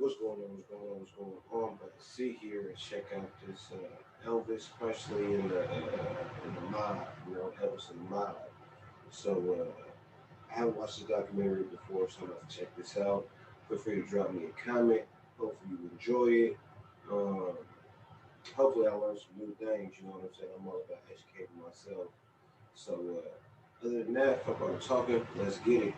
What's going on? What's going on? What's going on? But to see here and check out this Elvis, especially in the mod, Elvis in the mod. So I haven't watched the documentary before, so I'm gonna have to check this out. Feel free to drop me a comment. Hopefully you enjoy it. Um, Hopefully I learn some new things. You know what I'm saying? I'm all about educating myself. So other than that, fuck all the talking. Let's get it.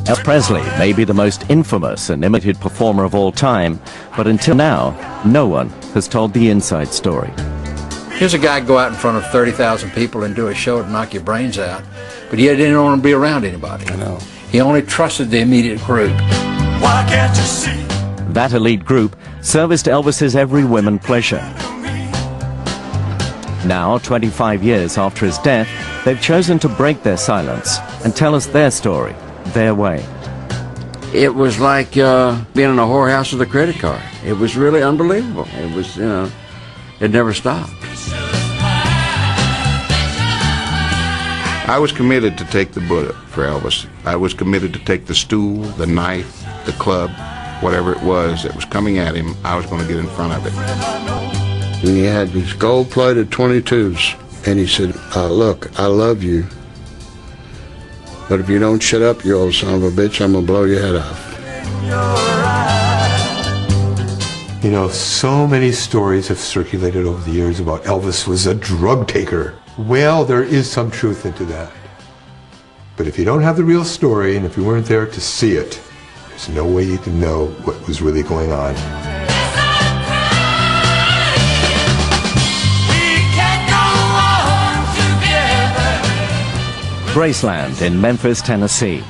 Elvis Presley may be the most infamous and imitated performer of all time, but until now, no one has told the inside story. Here's a guy go out in front of 30,000 people and do a show to knock your brains out, but he didn't want to be around anybody. I know. He only trusted the immediate group. Why can't you see? That elite group serviced Elvis's every whim and pleasure. Now, 25 years after his death, they've chosen to break their silence and tell us their story, their way. It was like being in a whorehouse with a credit card. It was really unbelievable. It was, it never stopped. I was committed to take the bullet for Elvis. I was committed to take the stool, the knife, the club, whatever it was that was coming at him. I was going to get in front of it. And he had these gold-plated 22s, and he said, look, I love you, but if you don't shut up, you old son of a bitch, I'm going to blow your head off. You know, so many stories have circulated over the years about Elvis was a drug taker. Well, there is some truth into that. But if you don't have the real story, and if you weren't there to see it, there's no way you can know what was really going on. Graceland in Memphis, Tennessee.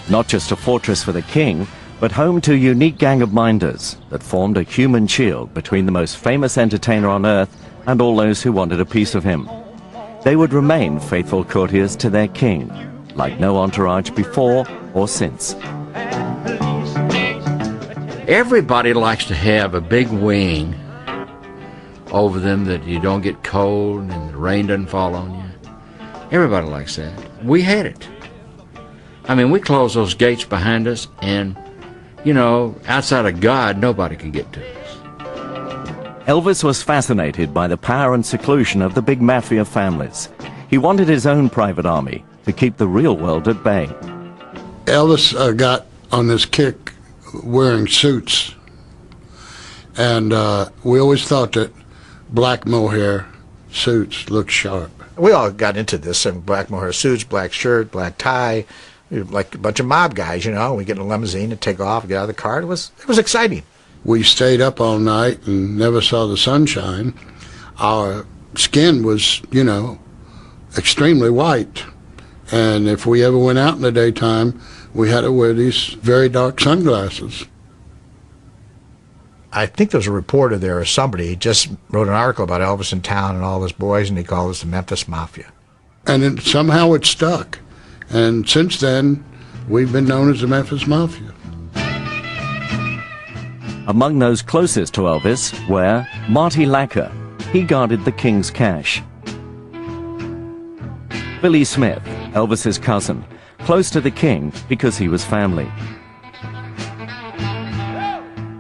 Not just a fortress for the king, but home to a unique gang of minders that formed a human shield between the most famous entertainer on earth and all those who wanted a piece of him. They would remain faithful courtiers to their king, like no entourage before or since. Everybody likes to have a big wing over them that you don't get cold and the rain doesn't fall on you. Everybody likes that. We had it. I mean, we closed those gates behind us and, outside of God, nobody could get to us. Elvis was fascinated by the power and seclusion of the big mafia families. He wanted his own private army to keep the real world at bay. Elvis got on this kick wearing suits, and we always thought that black mohair suits looked sharp. We all got into this, and black mohair suits, black shirt, black tie, like a bunch of mob guys, We get in a limousine and take off, get out of the car. It was exciting. We stayed up all night and never saw the sunshine. Our skin was, extremely white. And if we ever went out in the daytime, we had to wear these very dark sunglasses. I think there was a reporter there or somebody just wrote an article about Elvis in town and all his boys, and he called us the Memphis Mafia. And somehow it stuck. And since then, we've been known as the Memphis Mafia. Among those closest to Elvis were Marty Lacker. He guarded the king's cash. Billy Smith, Elvis's cousin, close to the king because he was family.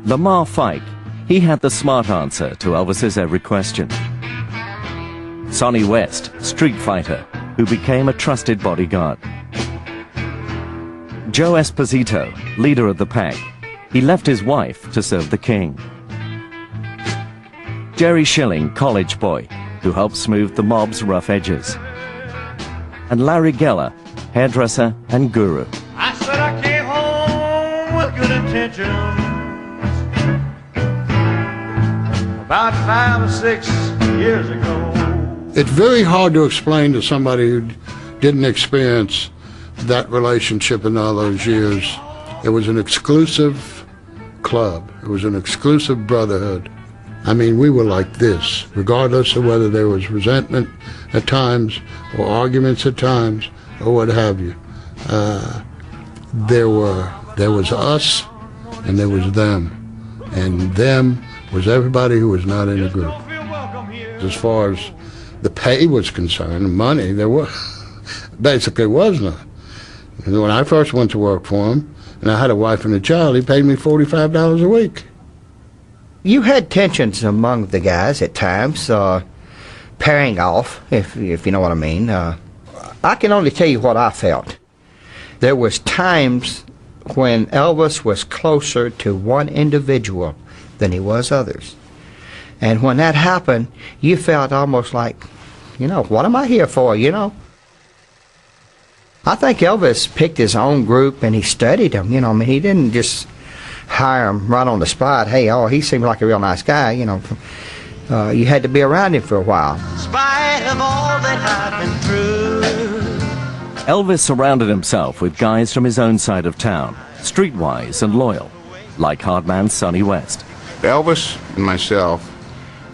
Lamar Fike, he had the smart answer to Elvis's every question. Sonny West, street fighter, who became a trusted bodyguard. Joe Esposito, leader of the pack. He left his wife to serve the king. Jerry Schilling, college boy, who helped smooth the mob's rough edges. And Larry Geller, hairdresser and guru. I said I came home with good intentions about 5 or 6 years ago. It's very hard to explain to somebody who didn't experience that relationship in all those years. It was an exclusive club. It was an exclusive brotherhood. I mean, we were like this, regardless of whether there was resentment at times or arguments at times or what have you. There was us and there was them. And them was everybody who was not in the group. As far as the pay was concerned, money, there was basically was none. And when I first went to work for him, and I had a wife and a child, he paid me $45 a week. You had tensions among the guys at times, pairing off, if you know what I mean. I can only tell you what I felt. There was times when Elvis was closer to one individual than he was others. And when that happened, you felt almost like, you know, what am I here for, you know? I think Elvis picked his own group and he studied them, you know. I mean, he didn't just hire them right on the spot. Hey, oh, he seemed like a real nice guy, you know. You had to be around him for a while. In spite of all that I've been through. Elvis surrounded himself with guys from his own side of town, streetwise and loyal, like hardman Sonny West. Elvis and myself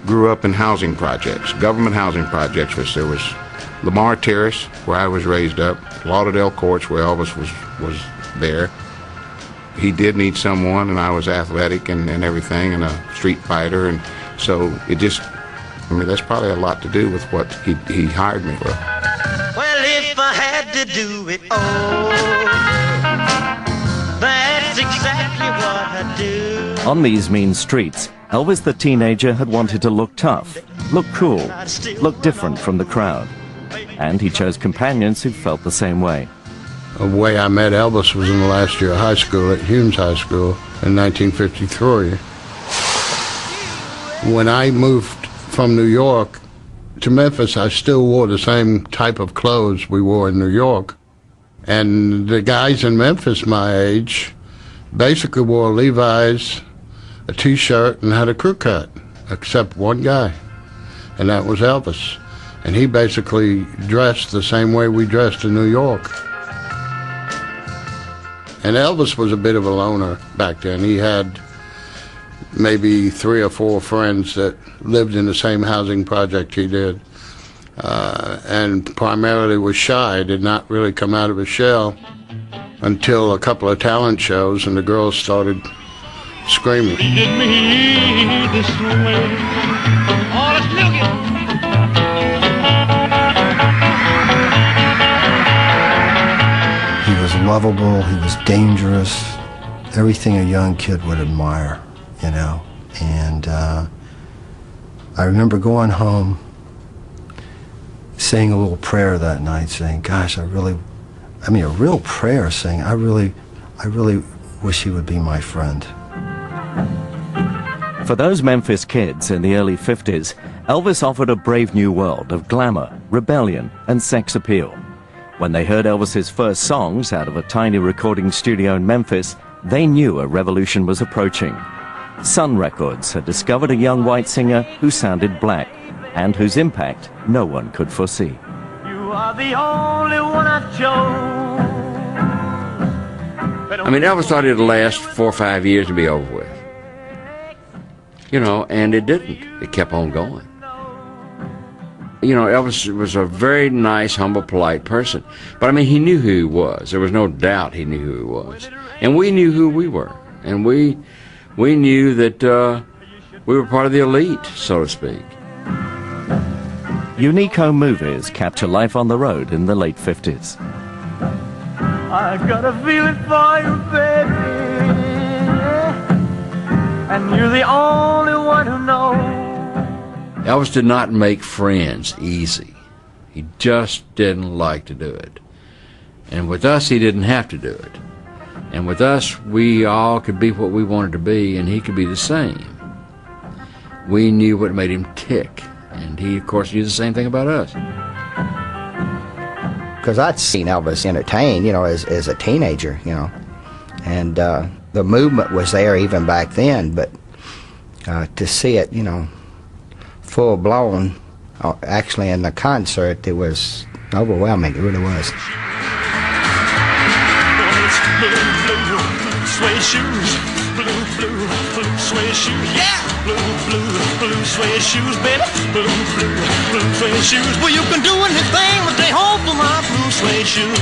grew up in housing projects, government housing projects, which there was Lamar Terrace, where I was raised up, Lauderdale Courts, where Elvis was there. He did need someone, and I was athletic and everything, and a street fighter, and so it just, I mean, that's probably a lot to do with what he hired me for. Well, if I had to do it, oh, that's exactly what I do. On these mean streets, Elvis the teenager had wanted to look tough, look cool, look different from the crowd. And he chose companions who felt the same way. The way I met Elvis was in the last year of high school at Humes High School in 1953. When I moved from New York to Memphis, I still wore the same type of clothes we wore in New York. And the guys in Memphis my age basically wore Levi's, a t-shirt, and had a crew cut, except one guy, and that was Elvis. And he basically dressed the same way we dressed in New York. And Elvis was a bit of a loner back then. He had maybe 3 or 4 friends that lived in the same housing project he did, and primarily was shy, did not really come out of his shell until a couple of talent shows, and the girls started screaming. He did me this way. Oh, let's look it. He was lovable, he was dangerous, everything a young kid would admire, you know. And I remember going home, saying a little prayer that night, saying, gosh, a real prayer, saying, I really wish he would be my friend. For those Memphis kids in the early 50s, Elvis offered a brave new world of glamour, rebellion, and sex appeal. When they heard Elvis's first songs out of a tiny recording studio in Memphis, they knew a revolution was approaching. Sun Records had discovered a young white singer who sounded black, and whose impact no one could foresee. You are the only one I chose. I mean, Elvis thought it'd last 4 or 5 years and be over with. You know, and it didn't. It kept on going. You know, Elvis was a very nice, humble, polite person. But, I mean, he knew who he was. There was no doubt he knew who he was. And we knew who we were. And we knew that we were part of the elite, so to speak. Unique home movies capture life on the road in the late 50s. I got a feeling for you, baby, and you're the only one who knows. Elvis did not make friends easy. He just didn't like to do it. And with us, he didn't have to do it. And with us, we all could be what we wanted to be, and he could be the same. We knew what made him tick, and he, of course, knew the same thing about us. Because I'd seen Elvis entertain, you know, as a teenager, you know. And the movement was there even back then, but to see it, you know, full-blown, actually in the concert, it was overwhelming. It really was. Blue suede shoes, blue suede shoes, yeah. Blue suede shoes, baby. Blue suede shoes. Well, you can do anything but stay home for my blue suede shoes.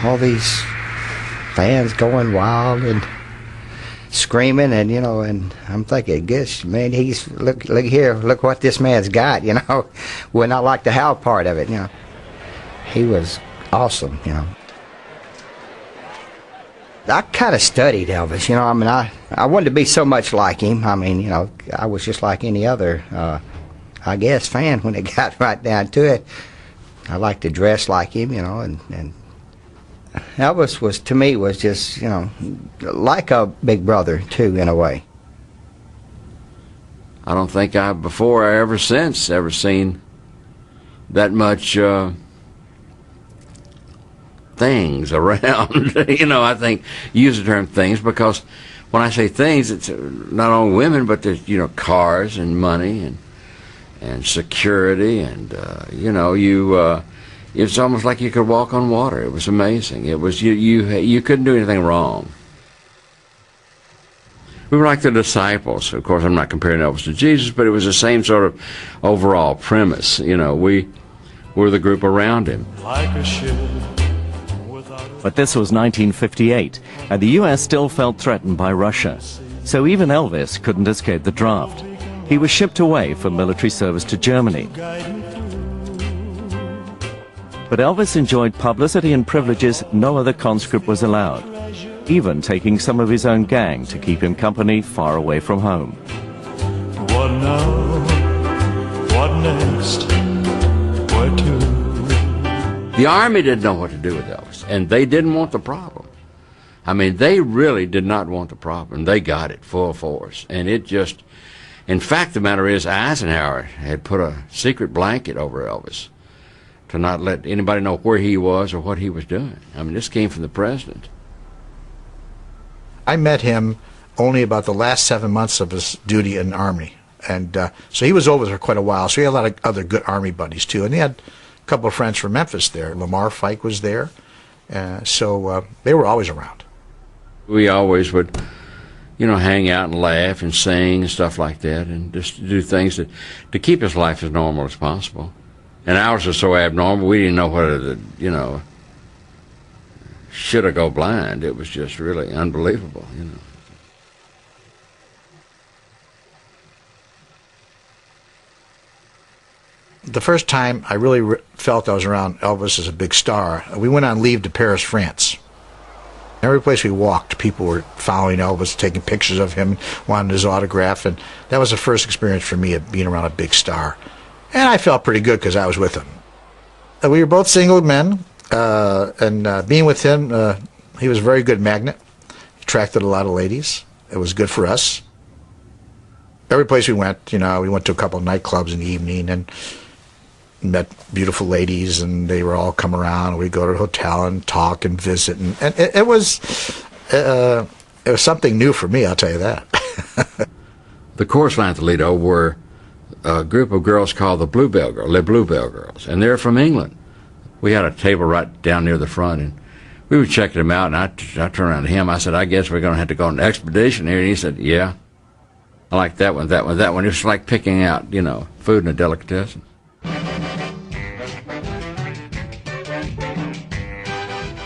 All these fans going wild, and screaming, and and I'm thinking, gosh, man, he's look here, look what this man's got, Would not like to have part of it, He was awesome, I kind of studied Elvis, I wanted to be so much like him. I was just like any other, I guess, fan when it got right down to it. I liked to dress like him, and Elvis was, to me, was just, like a big brother, too, in a way. I don't think before or ever since, ever seen that much things around. I think use the term things because when I say things, it's not only women, but there's cars and money and security and it's almost like you could walk on water. It was amazing. It was you couldn't do anything wrong. We were like the disciples. Of course, I'm not comparing Elvis to Jesus, but it was the same sort of overall premise. We were the group around him. Like a ship. But this was 1958, and the U.S. still felt threatened by Russia. So even Elvis couldn't escape the draft. He was shipped away for military service to Germany. But Elvis enjoyed publicity and privileges no other conscript was allowed, even taking some of his own gang to keep him company far away from home. What now? What next? Where to? The Army didn't know what to do with Elvis, and they didn't want the problem. They really did not want the problem. They got it full force, and it just... In fact, the matter is, Eisenhower had put a secret blanket over Elvis to not let anybody know where he was or what he was doing. This came from the president. I met him only about the last 7 months of his duty in the Army, and so he was over there for quite a while, so he had a lot of other good Army buddies, too, and he had a couple of friends from Memphis there. Lamar Fike was there, so they were always around. We always would, hang out and laugh and sing and stuff like that, and just do things to keep his life as normal as possible. And ours was so abnormal, we didn't know whether to, should have go blind. It was just really unbelievable, The first time I really felt I was around Elvis as a big star, we went on leave to Paris, France. Every place we walked, people were following Elvis, taking pictures of him, wanting his autograph, and that was the first experience for me of being around a big star. And I felt pretty good because I was with him. We were both single men, and being with him, he was a very good magnet. He attracted a lot of ladies. It was good for us. Every place we went, we went to a couple of nightclubs in the evening and met beautiful ladies, and they were all come around. We'd go to the hotel and talk and visit, and it was something new for me, I'll tell you that. The chorus line at Toledo were a group of girls called the Bluebell Girls, and they're from England. We had a table right down near the front, and we were checking them out, and I turned around to him. I said, I guess we're going to have to go on an expedition here. And he said, yeah. I like that one, that one, that one. It was like picking out, food in a delicatessen.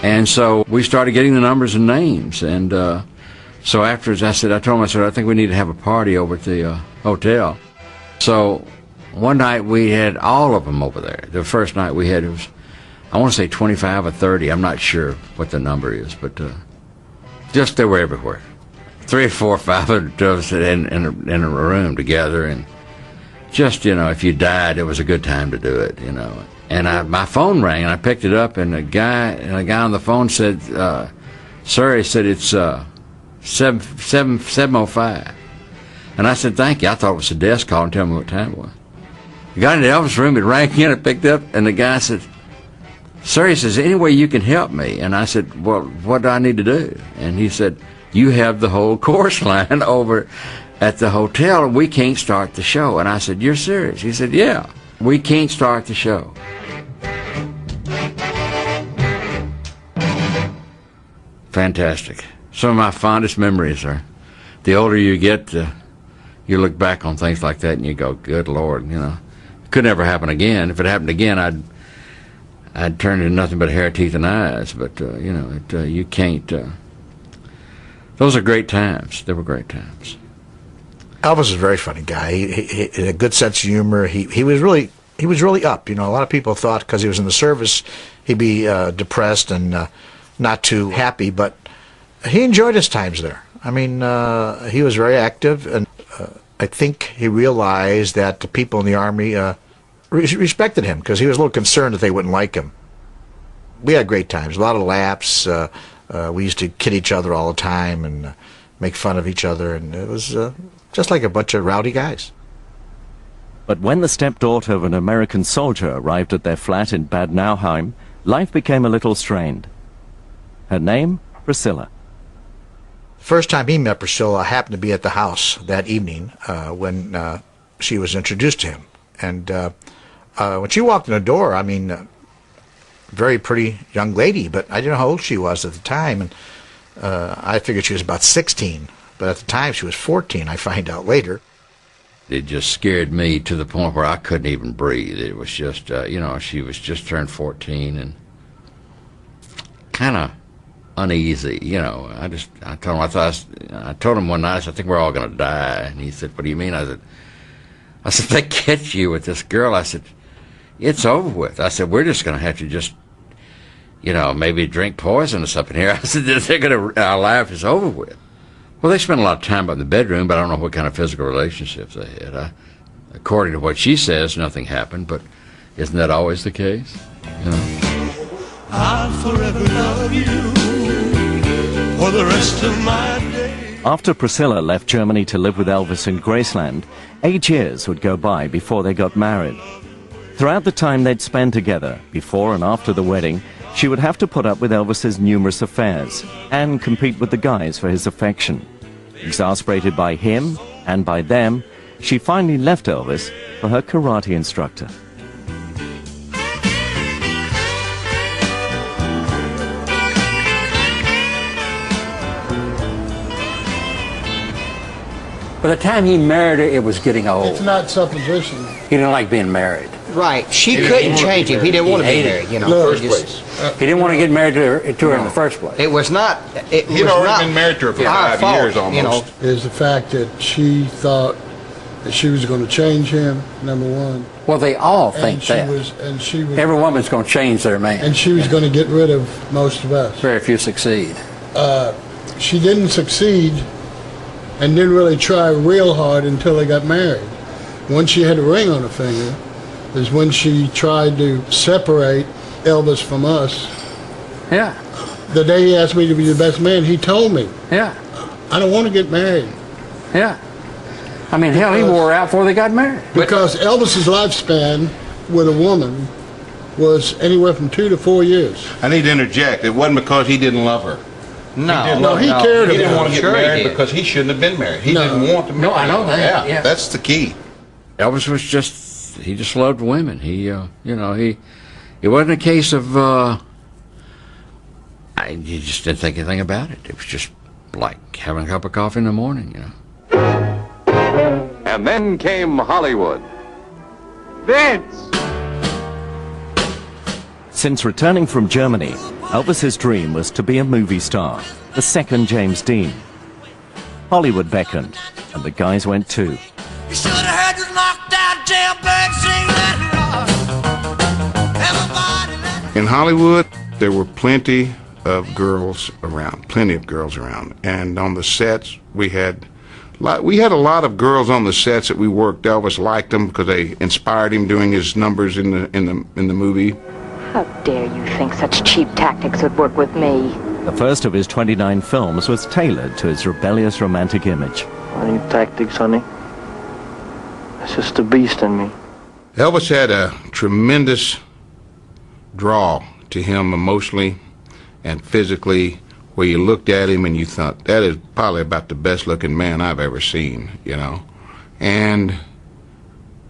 And so we started getting the numbers and names, and so afterwards I told him, I think we need to have a party over at the hotel. So one night we had all of them over there. The first night we had, it was, I want to say 25 or 30, I'm not sure what the number is, but just they were everywhere. 3 or 4 or 5 of us in a room together, and just, if you died, it was a good time to do it, And my phone rang, and I picked it up, and a guy on the phone said, sir, he said, it's 7:05. And I said, thank you. I thought it was the desk calling to tell me what time it was. I got into Elvis' room, it rang in, I picked up, and the guy said, sir, he says, any way you can help me? And I said, well, what do I need to do? And he said, you have the whole course line over at the hotel, and we can't start the show. And I said, you're serious? He said, yeah, we can't start the show. Fantastic. Some of my fondest memories are, the older you get, you look back on things like that and you go, good Lord, it could never happen again. If it happened again, I'd turn into nothing but hair, teeth, and eyes. But, you can't, Those are great times. They were great times. Elvis was a very funny guy. He had a good sense of humor. He was really up. You know, a lot of people thought because he was in the service he'd be depressed and not too happy, but he enjoyed his times there. I mean, he was very active, and I think he realized that the people in the Army respected him because he was a little concerned that they wouldn't like him. We had great times, a lot of laughs. We used to kid each other all the time and make fun of each other, and it was just like a bunch of rowdy guys. But when the stepdaughter of an American soldier arrived at their flat in Bad Nauheim, life became a little strained. Her name, Priscilla. First time he met Priscilla, I happened to be at the house that evening when she was introduced to him. And when she walked in the door, I mean, very pretty young lady, but I didn't know how old she was at the time. And I figured she was about 16, but at the time she was 14, I find out later. It just scared me to the point where I couldn't even breathe. It was just, you know, she was just turned 14 and kind of uneasy, you know. I told him one night, I said, I think we're all going to die. And he said, what do you mean? I said, if they catch you with this girl, I said, it's over with. I said, we're just going to have to just, you know, maybe drink poison or something here. I said, they're going to, our life is over with. Well, they spent a lot of time in the bedroom, but I don't know what kind of physical relationships they had. According to what she says, nothing happened, but isn't that always the case? You know? I'll forever love you for the rest of my days. After Priscilla left Germany to live with Elvis in Graceland, 8 years would go by before they got married. Throughout the time they'd spend together, before and after the wedding, she would have to put up with Elvis's numerous affairs and compete with the guys for his affection. Exasperated by him and by them, she finally left Elvis for her karate instructor. By the time he married her, it was getting old. It's not supposition. He didn't like being married. Right. She couldn't change him. He didn't want to be married, you know. Look, He didn't want to get married to her in the first place. It was not. He'd already been married to her for 5 years almost. You know, is the fact that she thought that she was going to change him, number one. Well, they all think that. Every woman's going to change their man. And she was going to get rid of most of us. Very few succeed. She didn't succeed and didn't really try real hard until they got married. Once she had a ring on her finger is when she tried to separate Elvis from us. Yeah. The day he asked me to be the best man, he told me, Yeah. I don't want to get married. Yeah. I mean, hell, he wore out before they got married. Because Elvis's lifespan with a woman was anywhere from 2 to 4 years. I need to interject. It wasn't because he didn't love her. No, he cared about her. He didn't want to get married because he shouldn't have been married. He didn't want to marry. No, I know that. Yeah. That's the key. Elvis was just, he just loved women. He, you know, it wasn't a case of, he just didn't think anything about it. It was just like having a cup of coffee in the morning, you know. And then came Hollywood. Vince! Since returning from Germany, Elvis's dream was to be a movie star, the second James Dean. Hollywood beckoned, and the guys went too. You should have heard this knocked out jailbird sing that rock. Everybody In Hollywood, there were plenty of girls around, and on the sets we had a lot of girls on the sets that we worked. Elvis liked them because they inspired him doing his numbers in the movie. How dare you think such cheap tactics would work with me? The first of his 29 films was tailored to his rebellious romantic image. I need tactics, honey. It's just the beast in me. Elvis had a tremendous draw to him emotionally and physically, where you looked at him and you thought, that is probably about the best looking man I've ever seen, you know. And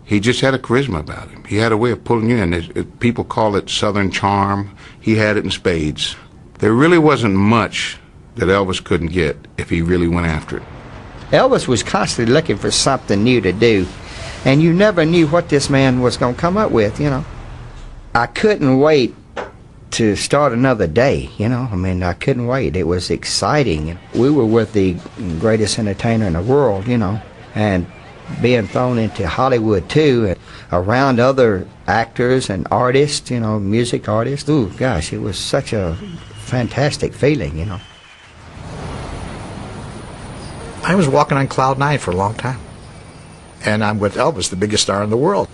he just had a charisma about him. He had a way of pulling you in. People call it Southern charm. He had it in spades. There really wasn't much that Elvis couldn't get if he really went after it. Elvis was constantly looking for something new to do, and you never knew what this man was going to come up with, you know. I couldn't wait to start another day, you know. I mean, I couldn't wait. It was exciting. We were with the greatest entertainer in the world, you know, and being thrown into Hollywood too, and around other actors and artists, you know, music artists. Ooh, gosh, it was such a fantastic feeling, you know. I was walking on cloud 9 for a long time. And I'm with Elvis, the biggest star in the world.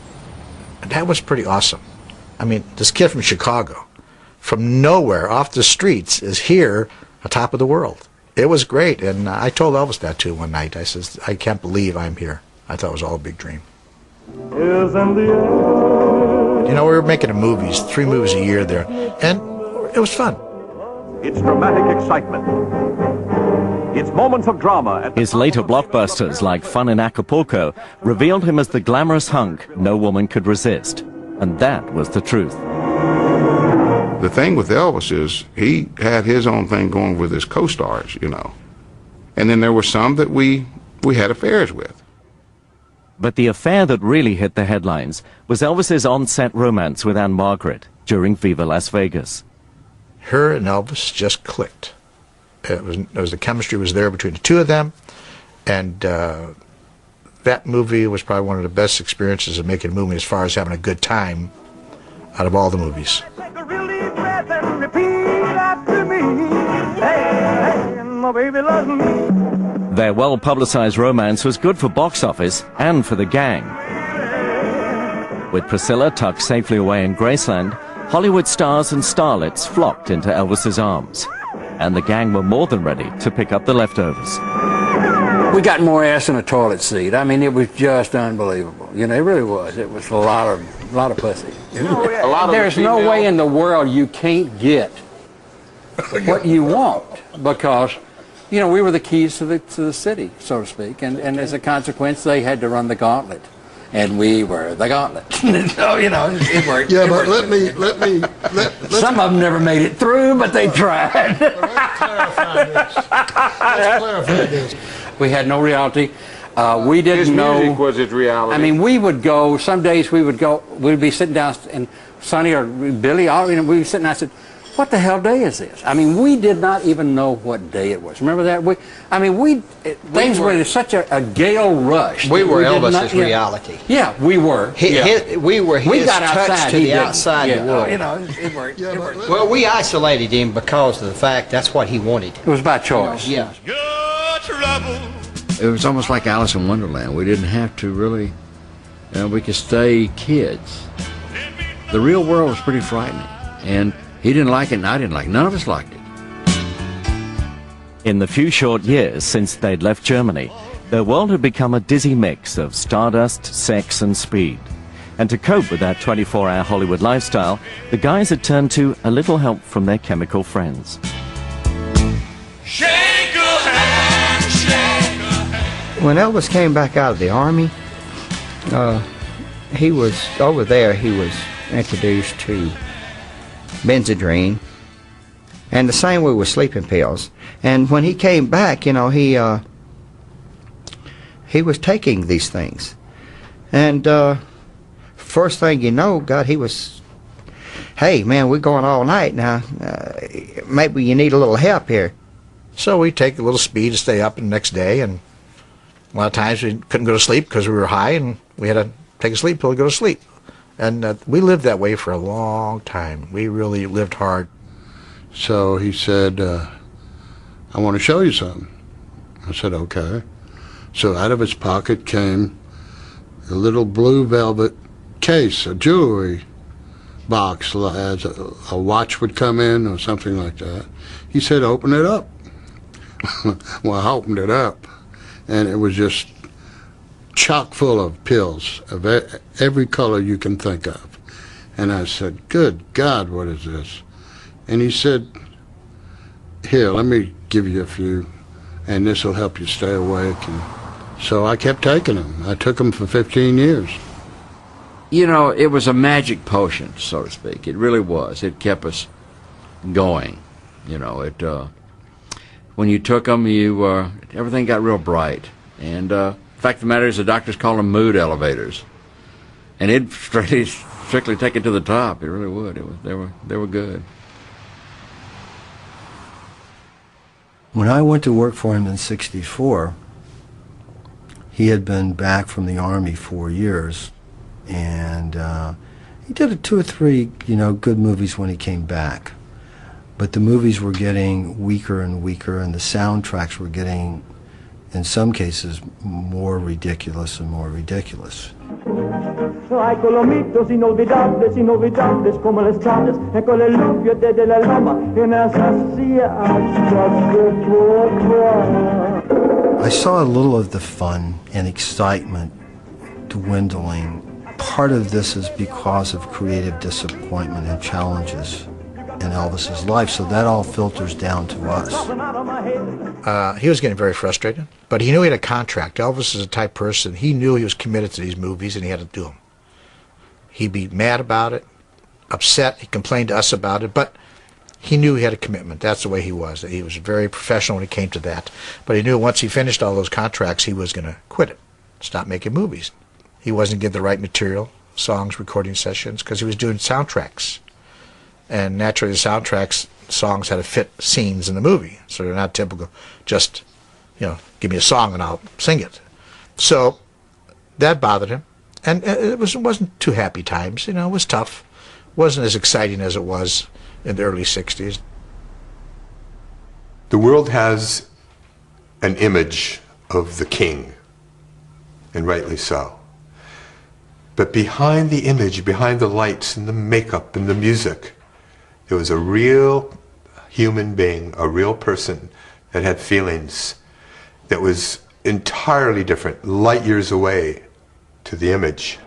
And that was pretty awesome. I mean, this kid from Chicago, from nowhere, off the streets, is here atop of the world. It was great. And I told Elvis that too one night. I says, I can't believe I'm here. I thought it was all a big dream. You know, we were making movies, 3 movies a year there. And it was fun. It's dramatic excitement. It's moments of drama. His later blockbusters, like Fun in Acapulco, revealed him as the glamorous hunk no woman could resist. And that was the truth. The thing with Elvis is he had his own thing going with his co-stars, you know. And then there were some that we had affairs with. But the affair that really hit the headlines was Elvis's on-set romance with Anne Margaret during Viva Las Vegas. Her and Elvis just clicked. It was the chemistry was there between the two of them, and that movie was probably one of the best experiences of making a movie as far as having a good time out of all the movies. Take a real deep breath and repeat after me. Hey, hey, my baby loves me. Their well-publicized romance was good for box office and for the gang. With Priscilla tucked safely away in Graceland, Hollywood stars and starlets flocked into Elvis's arms. And the gang were more than ready to pick up the leftovers. We got more ass in a toilet seat. I mean, it was just unbelievable. You know, it really was. It was a lot of pussy. There's no way in the world you can't get what you want, because, you know, we were the keys to the city, so to speak, and as a consequence, they had to run the gauntlet. And we were the gauntlet. So, you know, it worked. Yeah, it but worked. Some of them never made it through, but they tried. Let's clarify this. Let's clarify this. We had no reality. We didn't His know. music was his reality. I mean, we would go, some days we'd be sitting down, and Sonny or Billy, we'd be sitting down and said, what the hell day is this? I mean, we did not even know what day it was. Remember that? Things were such a gale rush. We were Elvis's reality. Yeah, we were. We were his got touch outside, to the outside the world. You know, it worked. Yeah, well, we isolated him because of the fact that's what he wanted. It was by choice. You know, It was almost like Alice in Wonderland. We didn't have to really, we could stay kids. The real world was pretty frightening. And he didn't like it, and I didn't like it. None of us liked it. In the few short years since they'd left Germany, their world had become a dizzy mix of stardust, sex, and speed. And to cope with that 24-hour Hollywood lifestyle, the guys had turned to a little help from their chemical friends. Shake a hand, shake a hand. when Elvis came back out of the Army, he was over there. He was introduced to Benzedrine, and the same way with sleeping pills. And when he came back, you know, he was taking these things, and first thing you know, God, he was, hey man, we're going all night now. Maybe you need a little help here. So we take a little speed to stay up the next day, and a lot of times we couldn't go to sleep because we were high, and we had to take a sleep pill to go to sleep. And we lived that way for a long time. We really lived hard. So he said, I want to show you something. I said, okay. So out of his pocket came a little blue velvet case, a jewelry box, as a watch would come in or something like that. He said, open it up. Well, I opened it up, and it was just chock full of pills of every color you can think of. And I said, good God, what is this? And he said, here, let me give you a few, and this will help you stay awake. And so I kept taking them. I took them for 15 years. You know, it was a magic potion, so to speak. It really was. It kept us going. You know, it. When you took them, everything got real bright. And the fact of the matter is, the doctors call them mood elevators, and it'd strictly take it to the top. It really would. They were good. When I went to work for him in '64, he had been back from the Army 4 years, and he did 2 or 3, good movies when he came back. But the movies were getting weaker and weaker, and the soundtracks were getting, in some cases, more ridiculous and more ridiculous. Hay colomitos inolvidables, inolvidables como las tardes, y con el lupio de la loma, en esa silla I saw a little of the fun and excitement dwindling. Part of this is because of creative disappointment and challenges in Elvis's life, so that all filters down to us. He was getting very frustrated, but he knew he had a contract. Elvis is a type person, he knew he was committed to these movies and he had to do them. He'd be mad about it, upset, he complained to us about it, but he knew he had a commitment. That's the way he was. He was very professional when it came to that. But he knew once he finished all those contracts, he was going to quit it, stop making movies. He wasn't getting the right material, songs, recording sessions, because he was doing soundtracks. And naturally, the soundtracks, songs had to fit scenes in the movie. So they're not typical, just, give me a song and I'll sing it. So that bothered him. And it wasn't too happy times. It was tough. It wasn't as exciting as it was in the early 60s. The world has an image of the king, and rightly so. But behind the image, behind the lights and the makeup and the music, there was a real human being, a real person that had feelings that was entirely different, light years away to the image.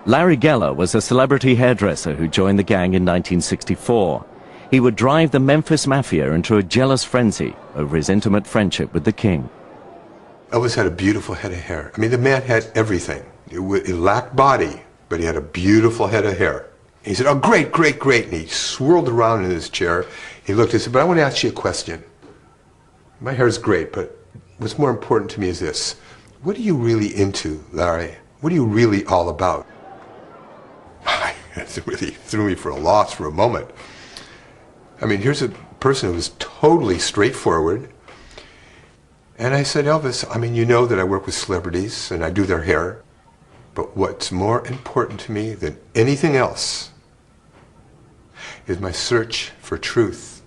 Larry Geller was a celebrity hairdresser who joined the gang in 1964. He would drive the Memphis Mafia into a jealous frenzy over his intimate friendship with the king. Elvis had a beautiful head of hair. I mean, the man had everything. It lacked body, but he had a beautiful head of hair. He said, "Oh, great, great, great." And he swirled around in his chair. He looked and said, "But I want to ask you a question. My hair is great, but what's more important to me is this. What are you really into, Larry? What are you really all about?" It really threw me for a loss for a moment. I mean, here's a person who was totally straightforward. And I said, "Elvis, I mean, you know that I work with celebrities and I do their hair. But what's more important to me than anything else is my search for truth."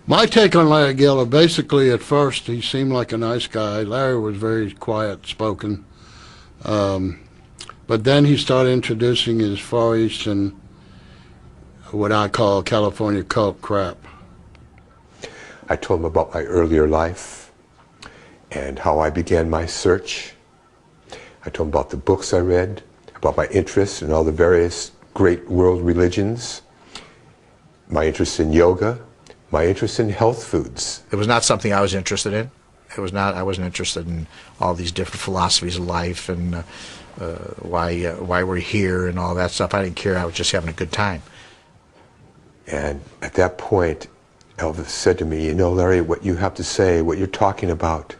My take on Larry Geller, basically at first he seemed like a nice guy. Larry was very quiet spoken. But then he started introducing his Far Eastern, what I call California cult crap. I told him about my earlier life and how I began my search. I told him about the books I read, about my interests in all the various great world religions, my interest in yoga, my interest in health foods. It was not something I was interested in. I wasn't interested in all these different philosophies of life and why we're here and all that stuff. I didn't care. I was just having a good time. And at that point, Elvis said to me, "You know, Larry, what you have to say, what you're talking about,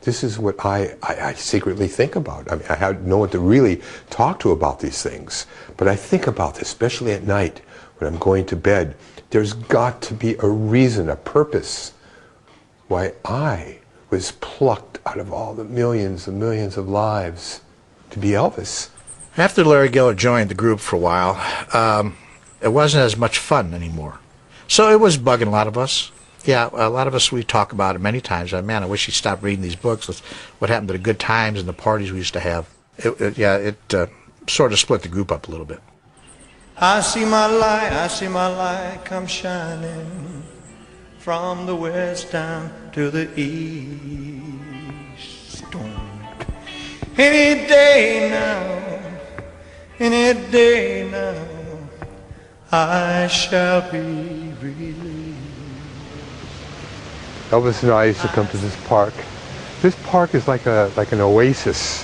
this is what I secretly think about. I mean, I have no one to really talk to about these things. But I think about this, especially at night when I'm going to bed. There's got to be a reason, a purpose why I was plucked out of all the millions and millions of lives to be Elvis." After Larry Geller joined the group for a while, it wasn't as much fun anymore. So it was bugging a lot of us. Yeah, a lot of us, we talk about it many times. Man, I wish he'd stop reading these books. What happened to the good times and the parties we used to have. It sort of split the group up a little bit. I see my light come shining from the west down to the east. Any day now, I shall be relieved. Elvis and I used to come to this park. This park is like an oasis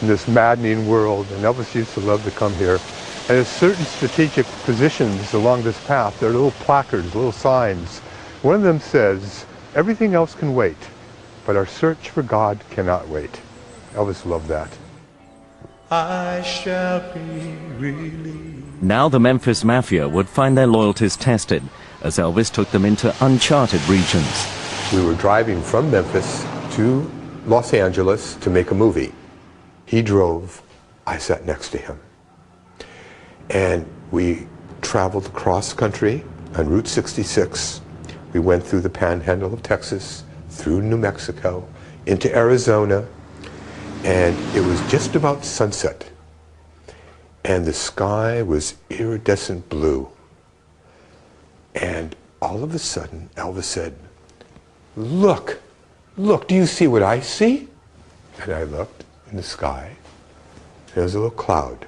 in this maddening world, and Elvis used to love to come here. And there's certain strategic positions along this path. There are little placards, little signs. One of them says, "Everything else can wait, but our search for God cannot wait." Elvis loved that. I shall be relieved. Now the Memphis Mafia would find their loyalties tested as Elvis took them into uncharted regions. We were driving from Memphis to Los Angeles to make a movie. He drove, I sat next to him. And we traveled across country on Route 66. We went through the panhandle of Texas, through New Mexico, into Arizona, and it was just about sunset. And the sky was iridescent blue. And all of a sudden, Elvis said, "Look, look, do you see what I see?" And I looked in the sky. There was a little cloud.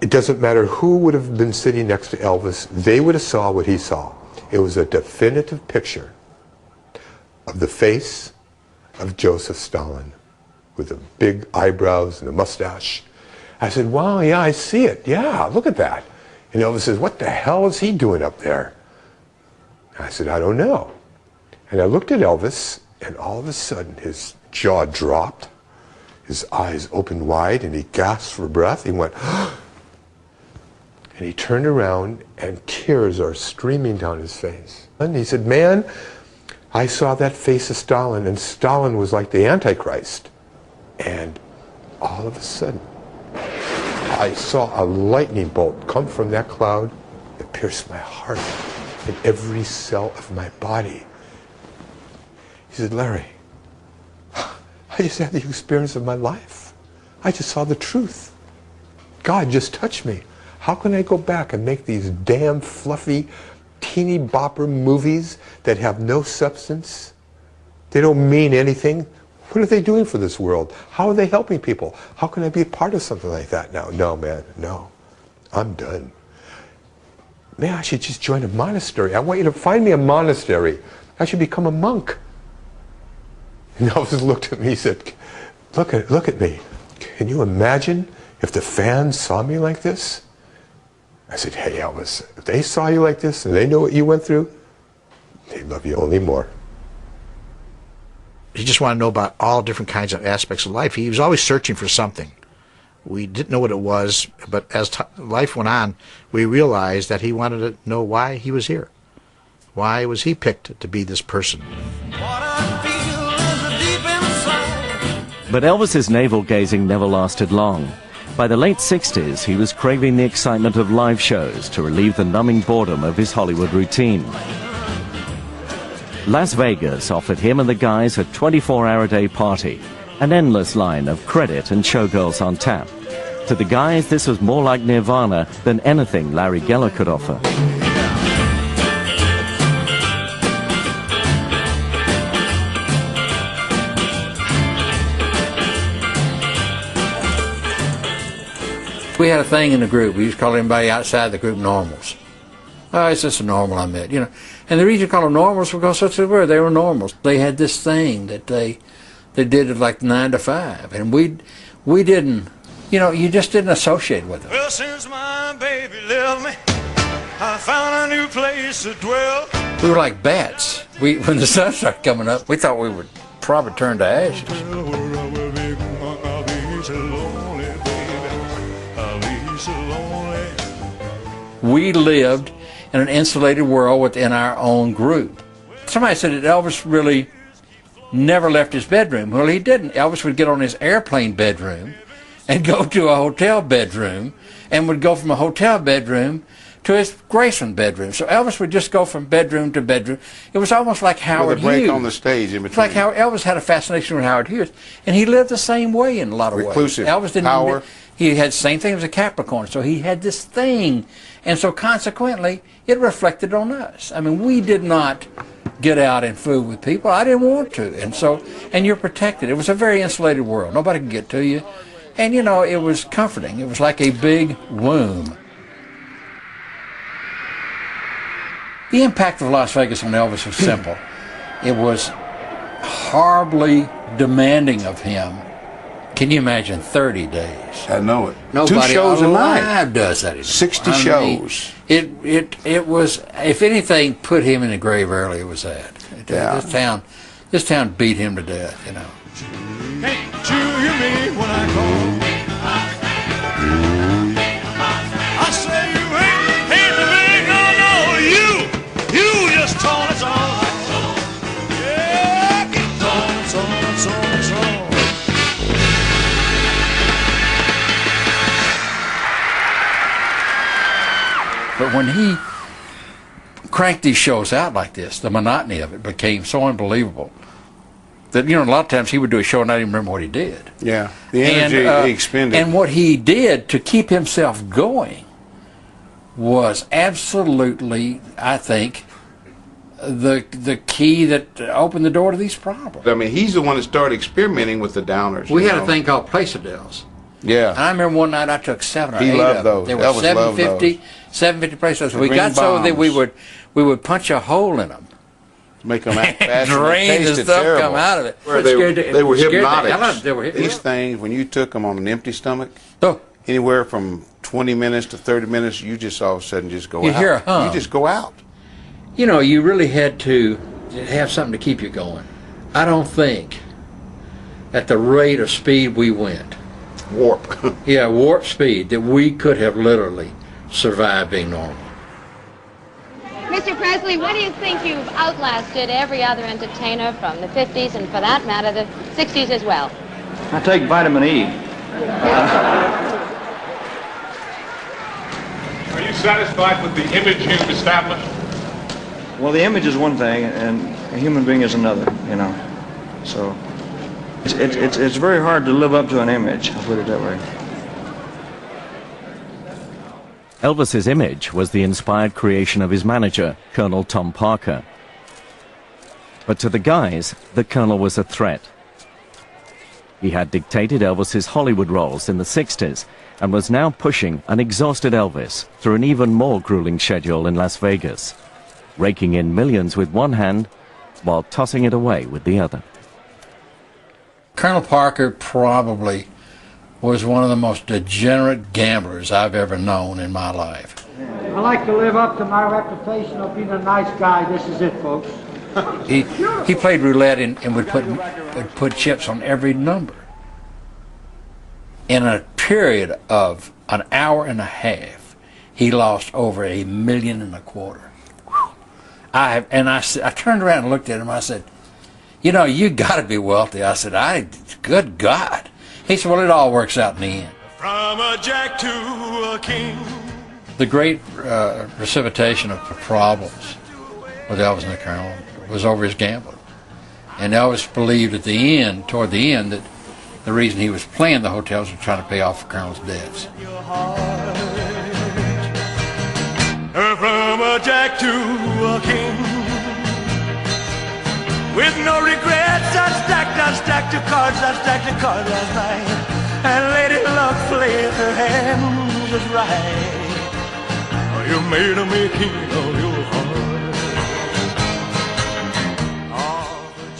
It doesn't matter who would have been sitting next to Elvis, they would have saw what he saw. It was a definitive picture of the face of Joseph Stalin with the big eyebrows and a mustache. I said, "Wow, yeah, I see it. Yeah, look at that." And Elvis says, "What the hell is he doing up there?" I said, "I don't know." And I looked at Elvis, and all of a sudden his jaw dropped, his eyes opened wide, and he gasped for breath. He went, and he turned around, and tears are streaming down his face. And he said, "Man, I saw that face of Stalin, and Stalin was like the Antichrist." And all of a sudden, I saw a lightning bolt come from that cloud that pierced my heart and every cell of my body. He said, "Larry, I just had the experience of my life. I just saw the truth. God just touched me. How can I go back and make these damn fluffy, teeny bopper movies that have no substance? They don't mean anything. What are they doing for this world? How are they helping people? How can I be a part of something like that now? No, man, no. I'm done. Man, I should just join a monastery. I want you to find me a monastery. I should become a monk." And Elvis looked at me, he said, look at me. Can you imagine if the fans saw me like this?" I said, "Hey, Elvis, if they saw you like this and they know what you went through, they'd love you only more." He just wanted to know about all different kinds of aspects of life. He was always searching for something. We didn't know what it was, but as life went on, we realized that he wanted to know why he was here. Why was he picked to be this person? But Elvis's navel-gazing never lasted long. By the late 60s, he was craving the excitement of live shows to relieve the numbing boredom of his Hollywood routine. Las Vegas offered him and the guys a 24-hour-a-day party, an endless line of credit and showgirls on tap. To the guys, this was more like Nirvana than anything Larry Geller could offer. We had a thing in the group. We used to call everybody outside the group normals. Oh, it's just a normal I met, you know. And the reason you call them normals was because such they were. They were normals. They had this thing that they did it like 9 to 5, and we didn't, you know, you just didn't associate with them. Well, since my baby left me, I found a new place to dwell. We were like bats. When the sun started coming up, we thought we would probably turn to ashes. We lived in an insulated world within our own group. Somebody said that Elvis really never left his bedroom. Well, he didn't. Elvis would get on his airplane bedroom and go to a hotel bedroom, and would go from a hotel bedroom to his Graceland bedroom. So Elvis would just go from bedroom to bedroom. It was almost like Howard Hughes. With a break on the stage in between. It's like how Elvis had a fascination with Howard Hughes, and he lived the same way in a lot of Reclusive. ways. Elvis didn't. Power. He had the same thing as a Capricorn, so he had this thing, and so consequently, it reflected on us. I mean, we did not get out and fool with people. I didn't want to, and you're protected. It was a very insulated world. Nobody could get to you, and you know, it was comforting. It was like a big womb. The impact of Las Vegas on Elvis was simple. It was horribly demanding of him. Can you imagine 30 days? I know it. Nobody 2 shows a night. Does that anymore. 60 shows. It was, if anything, put him in the grave early. It was that. Yeah. This town beat him to death. You know. Can't you hear me when I call? I say you ain't the big no. But when he cranked these shows out like this, the monotony of it became so unbelievable that, you know, a lot of times he would do a show and not even remember what he did. Yeah, the energy he expended. And what he did to keep himself going was absolutely, I think, the key that opened the door to these problems. I mean, he's the one that started experimenting with the downers. We had a thing called Place-A-Dels. Yeah. And I remember one night I took 7 or 8 He loved of them. those. They were Elvis loved 750 Place-A-Dels. The We ring got so that bombs. we would punch a hole in them. Make them act fast. Drain the stuff come out of it. They were hypnotic. They were hypnotic. These things, when you took them on an empty stomach, oh. anywhere from 20 minutes to 30 minutes, you just all of a sudden just go out. You hear a hum. You just go out. You know, you really had to have something to keep you going. I don't think at the rate of speed we went, warp speed, that we could have literally survived being normal. Mr. Presley, what do you think you've outlasted every other entertainer from the 50s and, for that matter, the 60s as well? I take vitamin E. Are you satisfied with the image you've established? Well, the image is one thing, and a human being is another, you know. So it's very hard to live up to an image, I'll put it that way. Elvis's image was the inspired creation of his manager, Colonel Tom Parker. But to the guys, the Colonel was a threat. He had dictated Elvis's Hollywood roles in the 60s and was now pushing an exhausted Elvis through an even more grueling schedule in Las Vegas, raking in millions with one hand while tossing it away with the other. Colonel Parker probably was one of the most degenerate gamblers I've ever known in my life. I like to live up to my reputation of being a nice guy. This is it, folks. He played roulette and would put chips on every number. In a period of an hour and a half, he lost over $1.25 million. I turned around and looked at him. I said, "You know, you got to be wealthy." I said, "Good God." He said, "Well, it all works out in the end." From a jack to a king. The great precipitation of problems with Elvis and the Colonel was over his gambling. And Elvis believed toward the end, that the reason he was playing the hotels was trying to pay off the Colonel's debts. From a jack to a king. With no regrets, I stacked the cards last night. And Lady Luck played her hand just right. You made me king of your heart.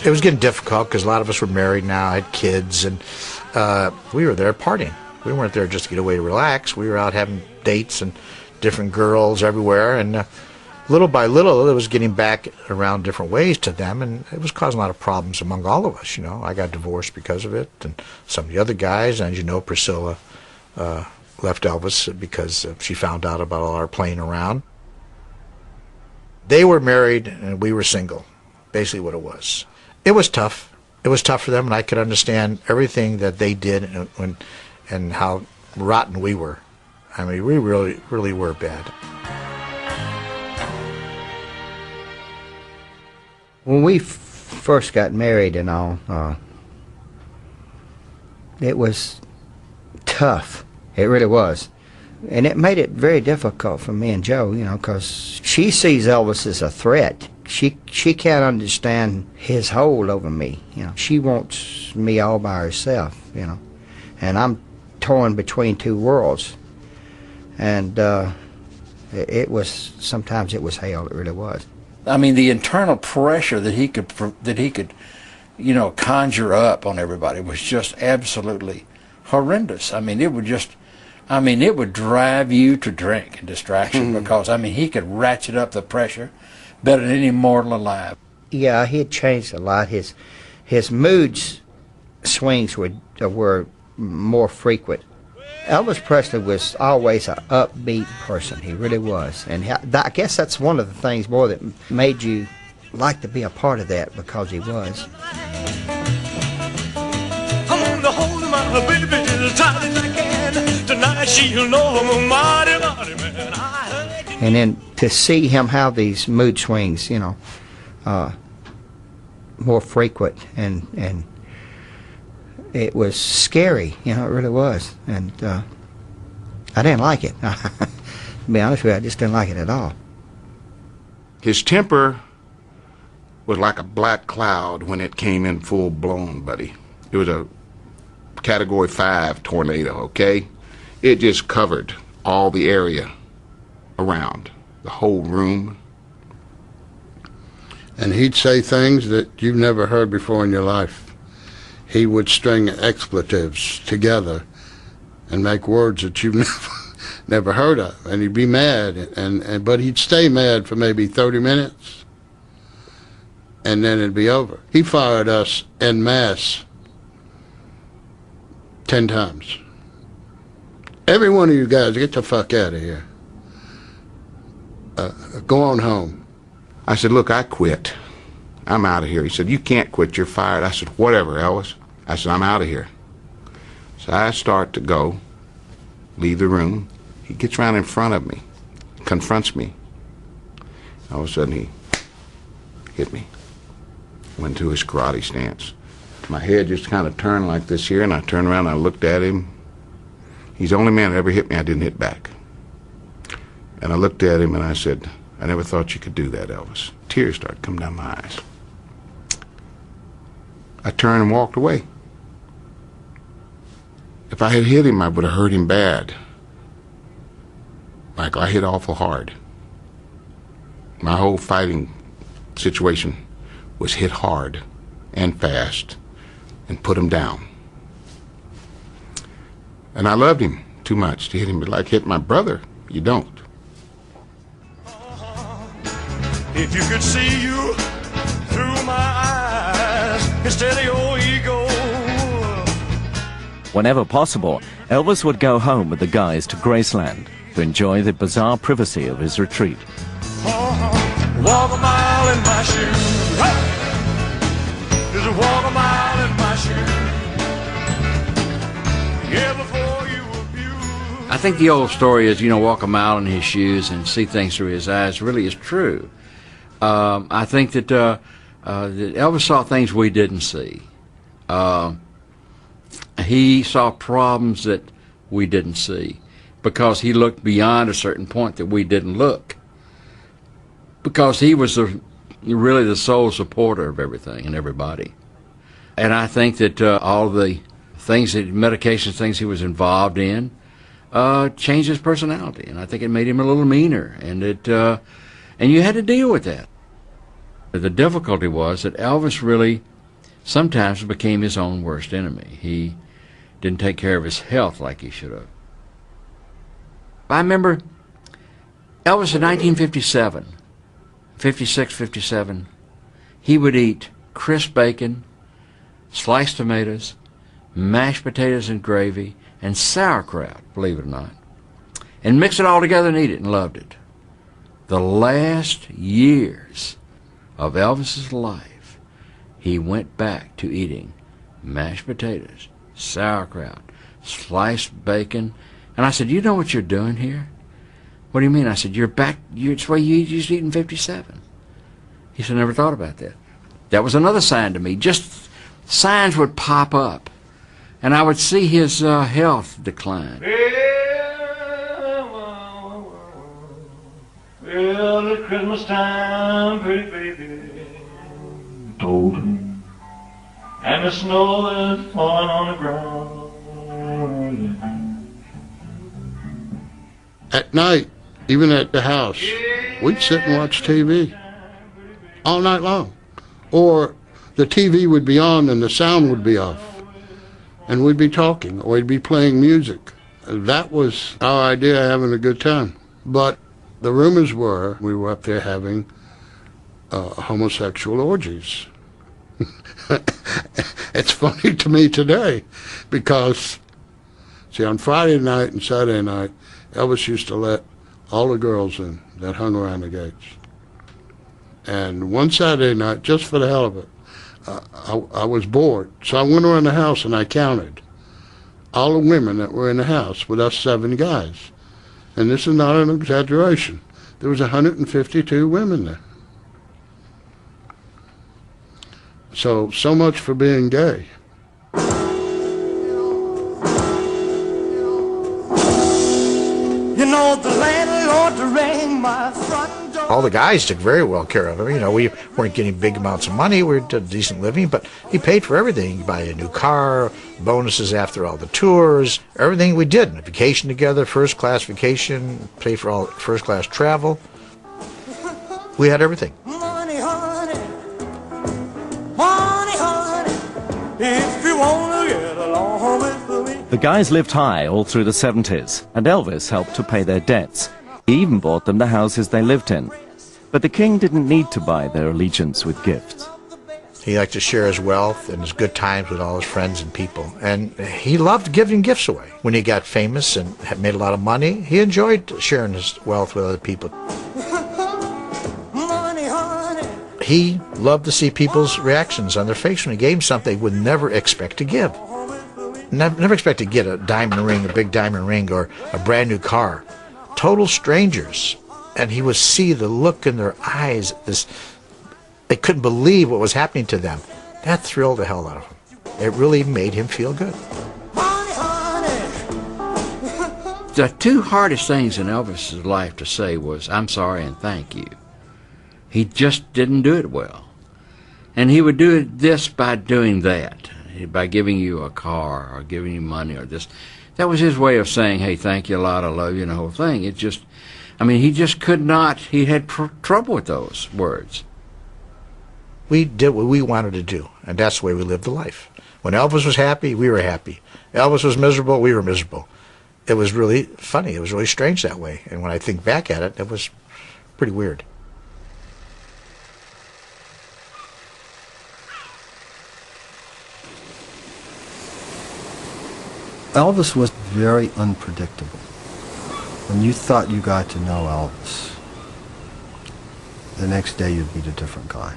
It was getting difficult because a lot of us were married now, had kids, and we were there partying. We weren't there just to get away to relax. We were out having dates and different girls everywhere, and little by little, it was getting back around different ways to them, and it was causing a lot of problems among all of us. You know, I got divorced because of it, and some of the other guys, and you know, Priscilla left Elvis because she found out about all our playing around. They were married, and we were single, basically what it was. It was tough. It was tough for them, and I could understand everything that they did and how rotten we were. I mean, we really, really were bad. When we first got married and all, it was tough. It really was. And it made it very difficult for me and Joe, you know, because she sees Elvis as a threat. She can't understand his hold over me, you know. She wants me all by herself, you know. And I'm torn between two worlds. And sometimes it was hell, it really was. I mean, the internal pressure that he could, you know, conjure up on everybody was just absolutely horrendous. I mean, it would drive you to drink and distraction because, I mean, he could ratchet up the pressure better than any mortal alive. Yeah, he had changed a lot. His mood swings were more frequent. Elvis Presley was always an upbeat person. He really was. And I guess that's one of the things more that made you like to be a part of that, because he was. I'm gonna hold my baby as tight as I can. Tonight she'll know I'm a mighty, mighty man. And then to see him have these mood swings, you know, more frequent, and it was scary, you know, it really was. And I didn't like it. To be honest with you, I just didn't like it at all. His temper was like a black cloud when it came in full blown, buddy. It was a Category 5 tornado, okay? It just covered all the area around, the whole room. And he'd say things that you've never heard before in your life. He would string expletives together and make words that you've never heard of. And he'd be mad, but he'd stay mad for maybe 30 minutes, and then it'd be over. He fired us en masse 10 times. Every one of you guys, get the fuck out of here. Go on home. I said, look, I quit. I'm out of here. He said, you can't quit, you're fired. I said, whatever, Elvis. I said, I'm out of here. So I start to go, leave the room. He gets around in front of me, confronts me. All of a sudden, he hit me. Went to his karate stance. My head just kind of turned like this here, and I turned around and I looked at him. He's the only man that ever hit me I didn't hit back. And I looked at him and I said, I never thought you could do that, Elvis. Tears started coming down my eyes. I turned and walked away. If I had hit him, I would have hurt him bad. Michael, I hit awful hard. My whole fighting situation was hit hard and fast and put him down. And I loved him too much to hit him, but like hitting my brother, you don't. If you could see you through my eyes instead of your ego. Whenever possible, Elvis would go home with the guys to Graceland to enjoy the bizarre privacy of his retreat. Walk a mile in my shoes. There's a walk a mile in my shoes. Yeah, before you abuse. I think the old story is, you know, walk a mile in his shoes and see things through his eyes really is true. I think that, that Elvis saw things we didn't see. He saw problems that we didn't see because he looked beyond a certain point that we didn't look. Because he was really the sole supporter of everything and everybody. And I think that all the things, medications, things he was involved in, changed his personality. And I think it made him a little meaner. And you had to deal with that. The difficulty was that Elvis really sometimes became his own worst enemy. He didn't take care of his health like he should have. I remember Elvis in 1957, 56, 57, he would eat crisp bacon, sliced tomatoes, mashed potatoes and gravy, and sauerkraut, believe it or not, and mix it all together and eat it, and loved it. The last years of Elvis's life, he went back to eating mashed potatoes, sauerkraut, sliced bacon. And I said, you know what you're doing here? What do you mean? I said, you're back, it's the way you used to eat in 57. He said, I never thought about that. That was another sign to me. Just signs would pop up, and I would see his health decline. Well, it's Christmas time, pretty baby, told him, and the snow is falling on the ground. At night, even at the house, we'd sit and watch TV all night long. Or the TV would be on and the sound would be off, and we'd be talking, or we'd be playing music. That was our idea of having a good time. But the rumors were we were up there having homosexual orgies. It's funny to me today because, see, on Friday night and Saturday night, Elvis used to let all the girls in that hung around the gates. And one Saturday night, just for the hell of it, I was bored. So I went around the house and I counted all the women that were in the house with us 7 guys. And this is not an exaggeration. There was 152 women there. So much for being gay. You know the landlord rang my front door. All the guys took very well care of him. You know, we weren't getting big amounts of money. We did decent living, but he paid for everything. He'd buy a new car, bonuses after all the tours, everything we did. A vacation together, first-class vacation, pay for all first-class travel. We had everything. Money, honey, money, honey, if you want to get along with me. The guys lived high all through the 70s, and Elvis helped to pay their debts. He even bought them the houses they lived in. But the king didn't need to buy their allegiance with gifts. He liked to share his wealth and his good times with all his friends and people. And he loved giving gifts away. When he got famous and had made a lot of money, he enjoyed sharing his wealth with other people. He loved to see people's reactions on their face when he gave them something they would never expect to give. Never expect to get a diamond ring, a big diamond ring, or a brand new car. Total strangers. And he would see the look in their eyes, they couldn't believe what was happening to them. That thrilled the hell out of him. It really made him feel good. The two hardest things in Elvis's life to say was, "I'm sorry" and "thank you." He just didn't do it well. And he would do this by doing that, by giving you a car or giving you money or this. That was his way of saying, hey, thank you a lot, I love you, and the whole thing. It just, I mean, he just could not, he had trouble with those words. We did what we wanted to do, and that's the way we lived the life. When Elvis was happy, we were happy. Elvis was miserable, we were miserable. It was really funny. It was really strange that way. And when I think back at it, it was pretty weird. Elvis was very unpredictable. When you thought you got to know Elvis, the next day you'd meet a different guy.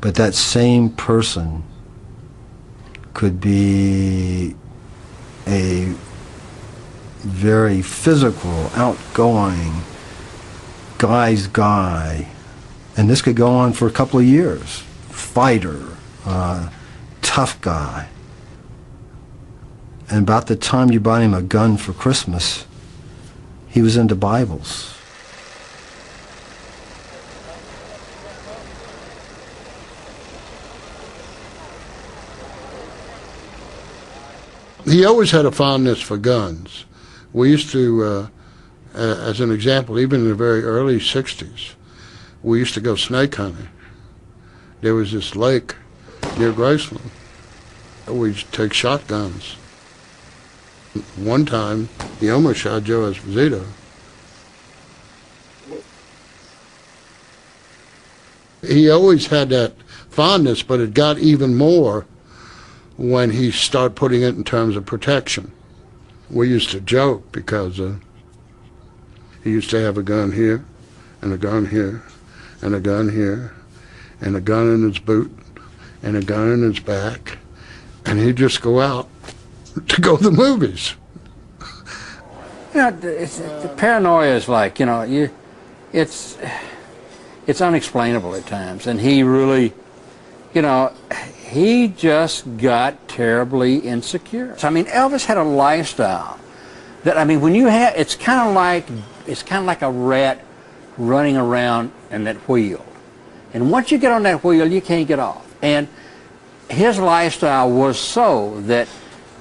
But that same person could be a very physical, outgoing guy's guy, and this could go on for a couple of years. Fighter, tough guy. And about the time you bought him a gun for Christmas, he was into Bibles. He always had a fondness for guns. We used to, as an example, even in the very early 60s, we used to go snake hunting. There was this lake near Graceland. We'd take shotguns. One time, he almost shot Joe Esposito. He always had that fondness, but it got even more when he started putting it in terms of protection. We used to joke because he used to have a gun here, and a gun here, and a gun here, and a gun in his boot, and a gun in his back, and he'd just go out to go to the movies. You know, the paranoia is like, you know, it's unexplainable at times, and he really, you know, he just got terribly insecure. I mean, Elvis had a lifestyle that, I mean, when you have, it's kind of like a rat running around in that wheel, and once you get on that wheel, you can't get off. And his lifestyle was so that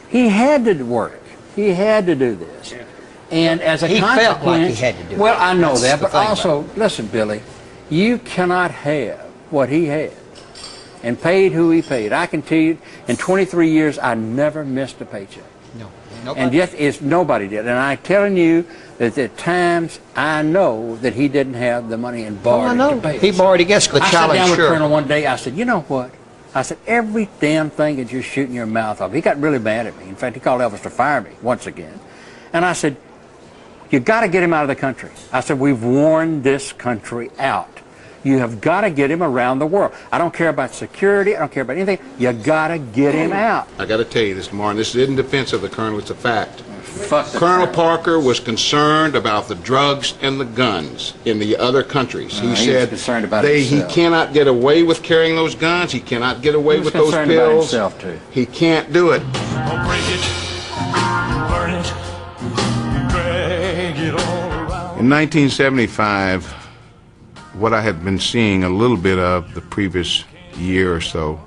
he had to work. He had to do this. Yeah. And as a consequence, felt like he had to do it. Well, I know that, but also, listen, Billy, you cannot have what he had and paid who he paid. I can tell you, in 23 years, I never missed a paycheck. No, nobody. And yet, nobody did. And I'm telling you that at times, I know that he didn't have the money and borrowed to pay us. He borrowed against the challenge. I sat down with Colonel one day, I said, you know what? I said, every damn thing that you're shooting your mouth off. He got really mad at me. In fact, he called Elvis to fire me once again. And I said, you got to get him out of the country. I said, we've worn this country out. You have got to get him around the world. I don't care about security. I don't care about anything. You got to get him out. I got to tell you this, Lamar, and this is in defense of the Colonel. It's a fact. Fuck the Colonel Parker was concerned about the drugs and the guns in the other countries. He said concerned about he cannot get away with carrying those guns. He cannot get away with those concerned pills. about himself, too. He can't do it. I'll break it, burn it, drag it all around. In 1975, what I had been seeing a little bit of the previous year or so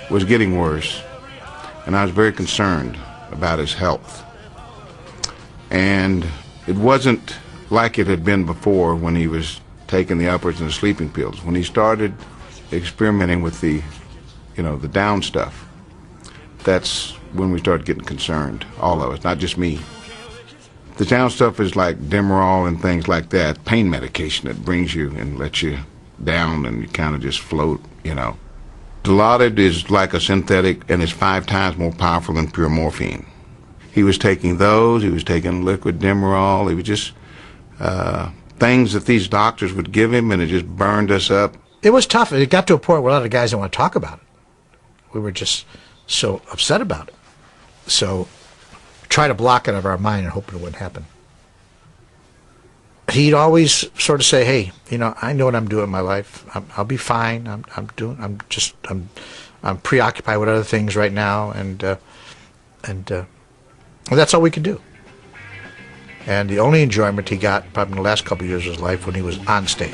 was getting worse, and I was very concerned about his health. And it wasn't like it had been before when he was taking the uppers and the sleeping pills. When he started experimenting with the, the down stuff, that's when we started getting concerned, all of us, not just me. The down stuff is like Demerol and things like that, pain medication that brings you and lets you down and you kind of just float, Dilaudid is like a synthetic and is 5 times more powerful than pure morphine. He was taking those, he was taking liquid Demerol, he was just things that these doctors would give him, and it just burned us up. It was tough. It got to a point where a lot of guys didn't want to talk about it. We were just so upset about it. So try to block it out of our mind and hope it wouldn't happen. He'd always sort of say, "Hey, I know what I'm doing in my life. I'll be fine. I'm preoccupied with other things right now, and that's all we could do." And the only enjoyment he got probably in the last couple of years of his life when he was on stage.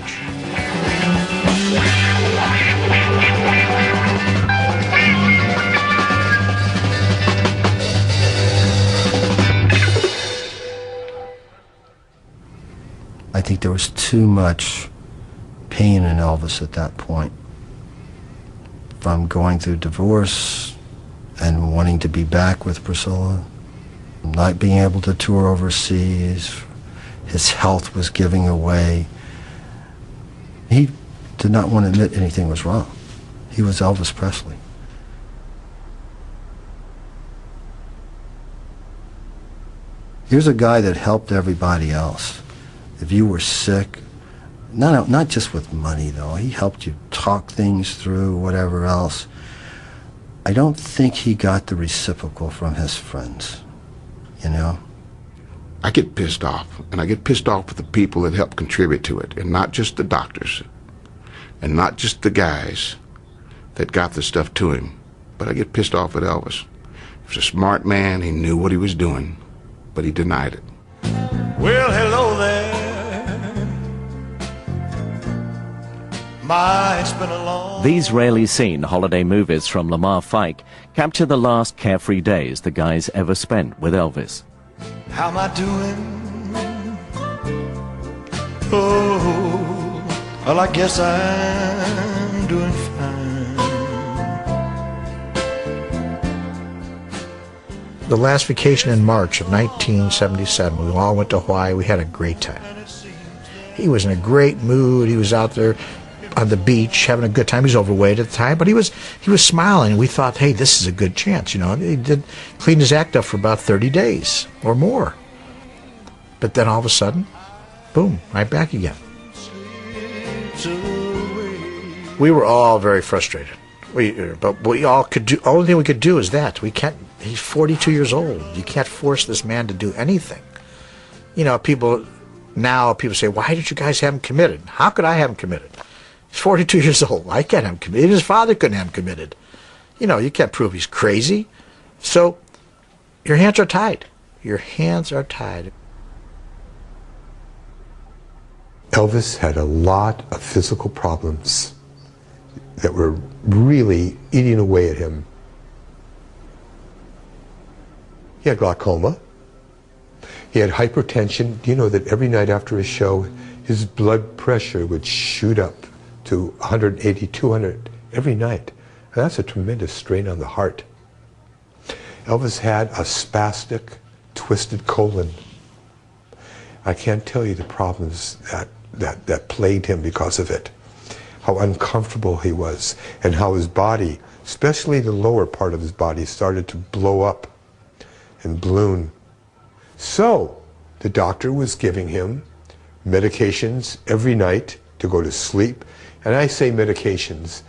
I think there was too much pain in Elvis at that point, from going through divorce and wanting to be back with Priscilla, not being able to tour overseas. His health was giving away. He did not want to admit anything was wrong. He was Elvis Presley. Here's a guy that helped everybody else. If you were sick, not just with money though, he helped you talk things through, whatever else. I don't think he got the reciprocal from his friends, I get pissed off, and I get pissed off with the people that help contribute to it, and not just the doctors, and not just the guys that got the stuff to him, but I get pissed off at Elvis. He was a smart man, he knew what he was doing, but he denied it. Well, hello there. It's been a long... These rarely seen holiday movies from Lamar Fike capture the last carefree days the guys ever spent with Elvis. How am I doing? Oh, well, I guess I'm doing fine. The last vacation in March of 1977, we all went to Hawaii. We had a great time. He was in a great mood. He was out there on the beach having a good time. He was overweight at the time, but he was smiling. We thought, hey, this is a good chance. He did clean his act up for about 30 days or more. But then all of a sudden, boom, right back again. We were all very frustrated. But we all could do. Only thing we could do is that we can't. He's 42 years old. You can't force this man to do anything. People say, why did you guys have him committed? How could I have him committed? He's 42 years old. I can't have him committed. His father couldn't have him committed. You can't prove he's crazy. So your hands are tied. Your hands are tied. Elvis had a lot of physical problems that were really eating away at him. He had glaucoma. He had hypertension. Do you know that every night after a show, his blood pressure would shoot up to 180, 200 every night? And that's a tremendous strain on the heart. Elvis had a spastic, twisted colon. I can't tell you the problems that plagued him because of it. How uncomfortable he was, and how his body, especially the lower part of his body, started to blow up and balloon. So the doctor was giving him medications every night to go to sleep. And I say medications,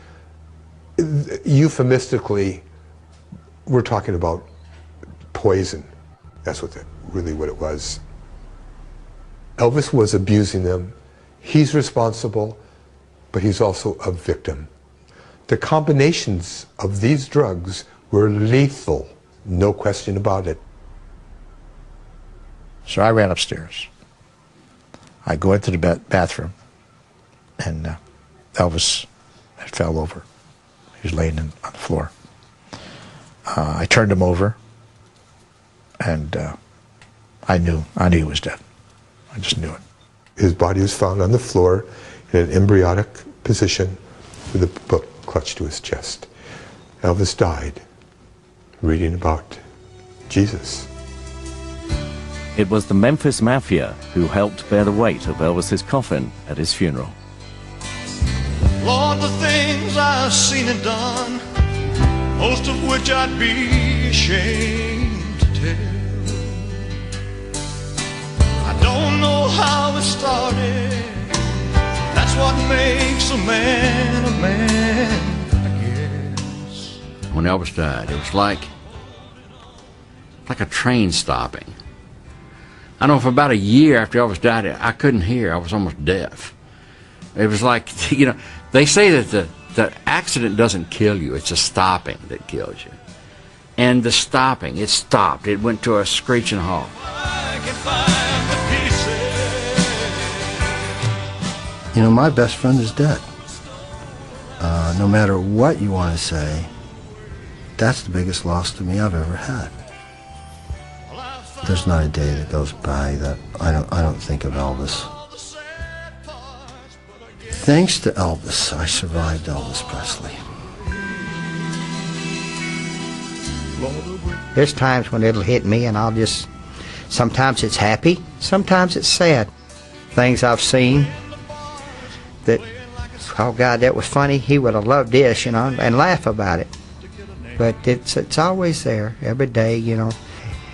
euphemistically, we're talking about poison. That's really what it was. Elvis was abusing them. He's responsible, but he's also a victim. The combinations of these drugs were lethal, no question about it. So I ran upstairs. I go into the bathroom, and Elvis had fell over. He was laying on the floor. I turned him over, and I knew he was dead. I just knew it. His body was found on the floor in an embryonic position with a book clutched to his chest. Elvis died reading about Jesus. It was the Memphis Mafia who helped bear the weight of Elvis's coffin at his funeral. Lord, the things I've seen and done, most of which I'd be ashamed to tell. I don't know how it started. That's what makes a man, I guess. When Elvis died, it was like a train stopping. I know for about a year after Elvis died, I couldn't hear. I was almost deaf. It was like, they say that the accident doesn't kill you. It's the stopping that kills you. And the stopping, it stopped. It went to a screeching halt. You know, my best friend is dead. No matter what you want to say, that's the biggest loss to me I've ever had. There's not a day that goes by that I don't think of Elvis. Thanks to Elvis, I survived Elvis Presley. There's times when it'll hit me and sometimes it's happy, sometimes it's sad. Things I've seen that, oh God, that was funny, he would have loved this, and laugh about it. But it's always there, every day,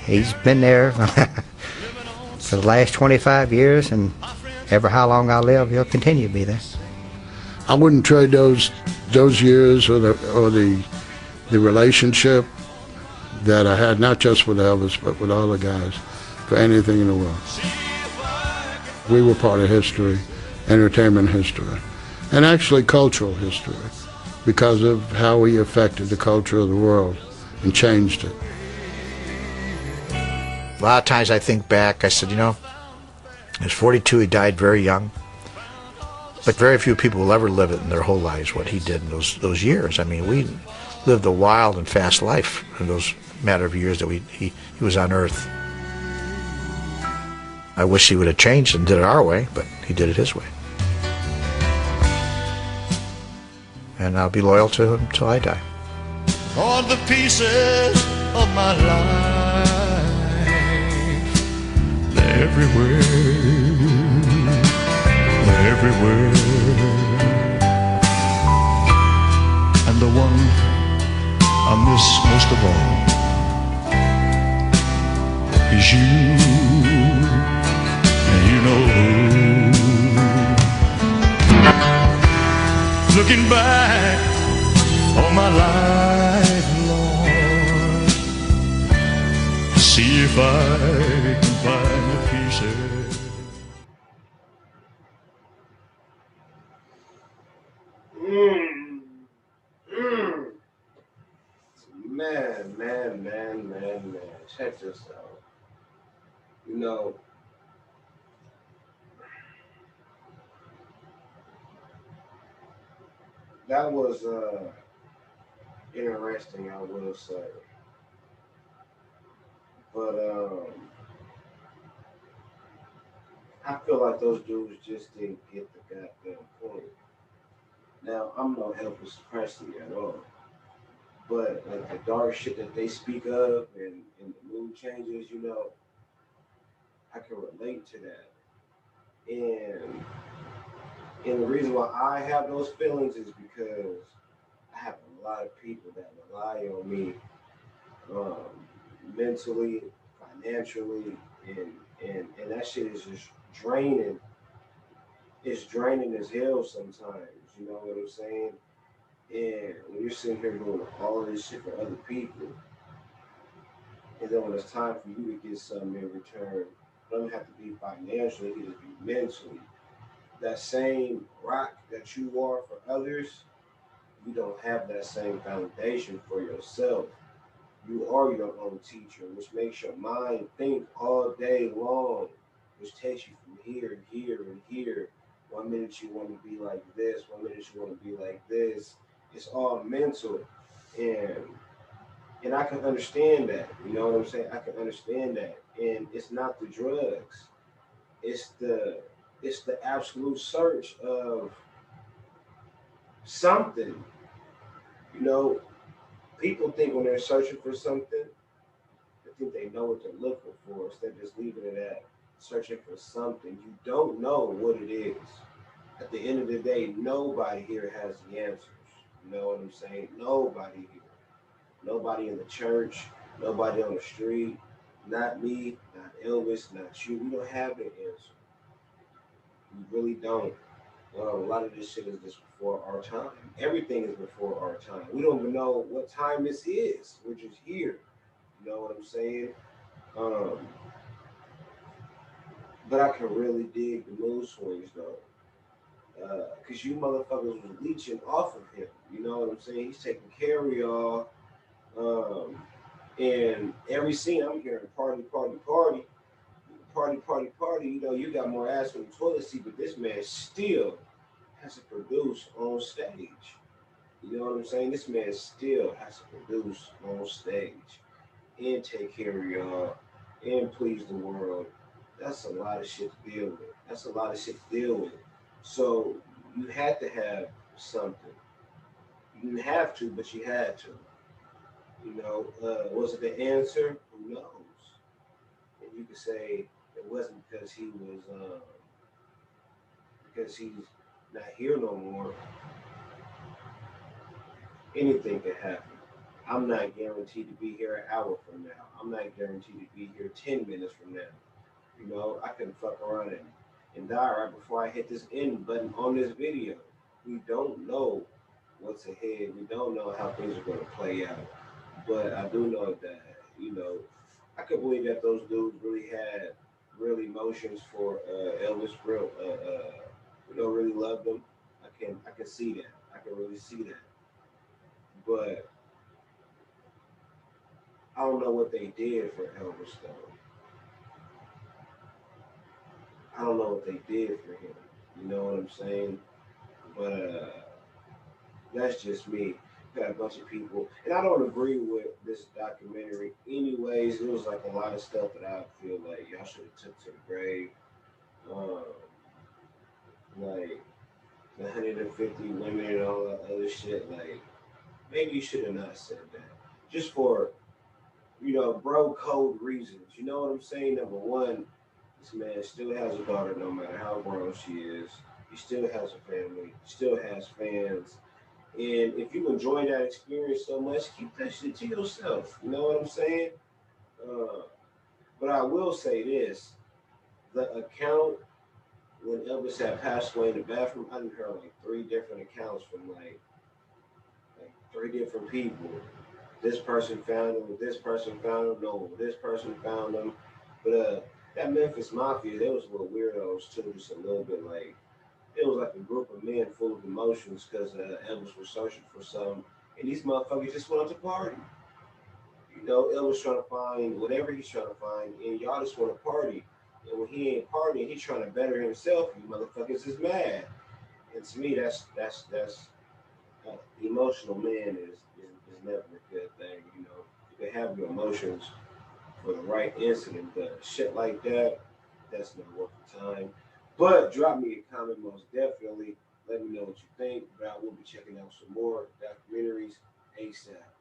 He's been there for the last 25 years, and ever how long I live, he'll continue to be there. I wouldn't trade those years or the relationship that I had, not just with Elvis, but with all the guys, for anything in the world. We were part of history, entertainment history, and actually cultural history, because of how he affected the culture of the world and changed it. A lot of times I think back, I said, he was 42, he died very young. But very few people will ever live it in their whole lives, what he did in those years. I mean, we lived a wild and fast life in those matter of years that he was on Earth. I wish he would have changed and did it our way, but he did it his way. And I'll be loyal to him till I die. All the pieces of my life, they're everywhere. And the one I miss most of all is you, and you know who. Looking back on my life, Lord, see if I can find the pieces. Man. Check this out. That was interesting, I will say. But I feel like those dudes just didn't get the goddamn point. Now, I'm no Elvis Presley at all. But like the dark shit that they speak of and the mood changes, I can relate to that. And the reason why I have those feelings is because I have a lot of people that rely on me mentally, financially, and that shit is just draining it's draining as hell sometimes. You know what I'm saying? And when you're sitting here doing all this shit for other people, and then when it's time for you to get something in return, it doesn't have to be financially, it can just be mentally. That same rock that you are for others, you don't have that same foundation for yourself. You are your own teacher, which makes your mind think all day long, which takes you from here and here and here. 1 minute you want to be like this, 1 minute you want to be like this. It's all mental, and and I can understand that. You know what I'm saying? I can understand that, and it's not the drugs. It's the absolute search of something. You know, people think when they're searching for something, they think they know what they're looking for instead of just leaving it at searching for something. You don't know what it is. At the end of the day, nobody here has the answers. You know what I'm saying? Nobody here. Nobody in the church, nobody on the street, not me, not Elvis, not you. We don't have the answer. We really don't. A lot of this shit is just before our time. Everything is before our time. We don't even know what time this is. We're just here. You know what I'm saying? Um, but I can really dig the mood swings though. Cause you motherfuckers was leeching off of him. You know what I'm saying? He's taking care of y'all. Um, and every scene I'm hearing party, party, party, party, party, party. You know, you got more ass on the toilet seat, but this man still has to produce on stage. You know what I'm saying? This man still has to produce on stage and take care of y'all and please the world. That's a lot of shit to deal with. That's a lot of shit to deal with. So you had to have something. You didn't have to, but you had to. You know, was it the answer? Who knows? And you could say it wasn't because he's not here no more. Anything can happen. I'm not guaranteed to be here an hour from now. I'm not guaranteed to be here 10 minutes from now. You know, I can fuck around and die right before I hit this end button on this video. We don't know what's ahead. We don't know how things are going to play out. But I do know that, you know, I could believe that those dudes really had real emotions for Elvis, you know, really loved him. I can see that. I can really see that. But I don't know what they did for Elvis though. I don't know what they did for him. You know what I'm saying? But that's just me. Got a bunch of people, and I don't agree with this documentary. Anyways, it was like a lot of stuff that I feel like y'all should have took to the grave. Um, like the 150 women and all that other shit. Like maybe you should have not said that. Just for bro code reasons. You know what I'm saying? Number one, this man still has a daughter no matter how grown she is. He still has a family, still has fans. And if you enjoy that experience so much, keep that shit to yourself. You know what I'm saying? Uh, but I will say this. The account when Elvis had passed away in the bathroom, I didn't hear like three different accounts from like three different people. This person found him, this person found him, no, this person found him. But that Memphis Mafia, they was little weirdos too, just a little bit like it was like a group of men full of emotions because Elvis was searching for something, and these motherfuckers just went out to party. You know, Elvis trying to find whatever he's trying to find, and y'all just want to party. And when he ain't partying, he's trying to better himself. You motherfuckers is mad. And to me, that's emotional man is never a good thing. You know, you can have your emotions for the right incident, but shit like that, that's not worth the time. But drop me a comment most definitely. Let me know what you think. But I will be checking out some more documentaries ASAP.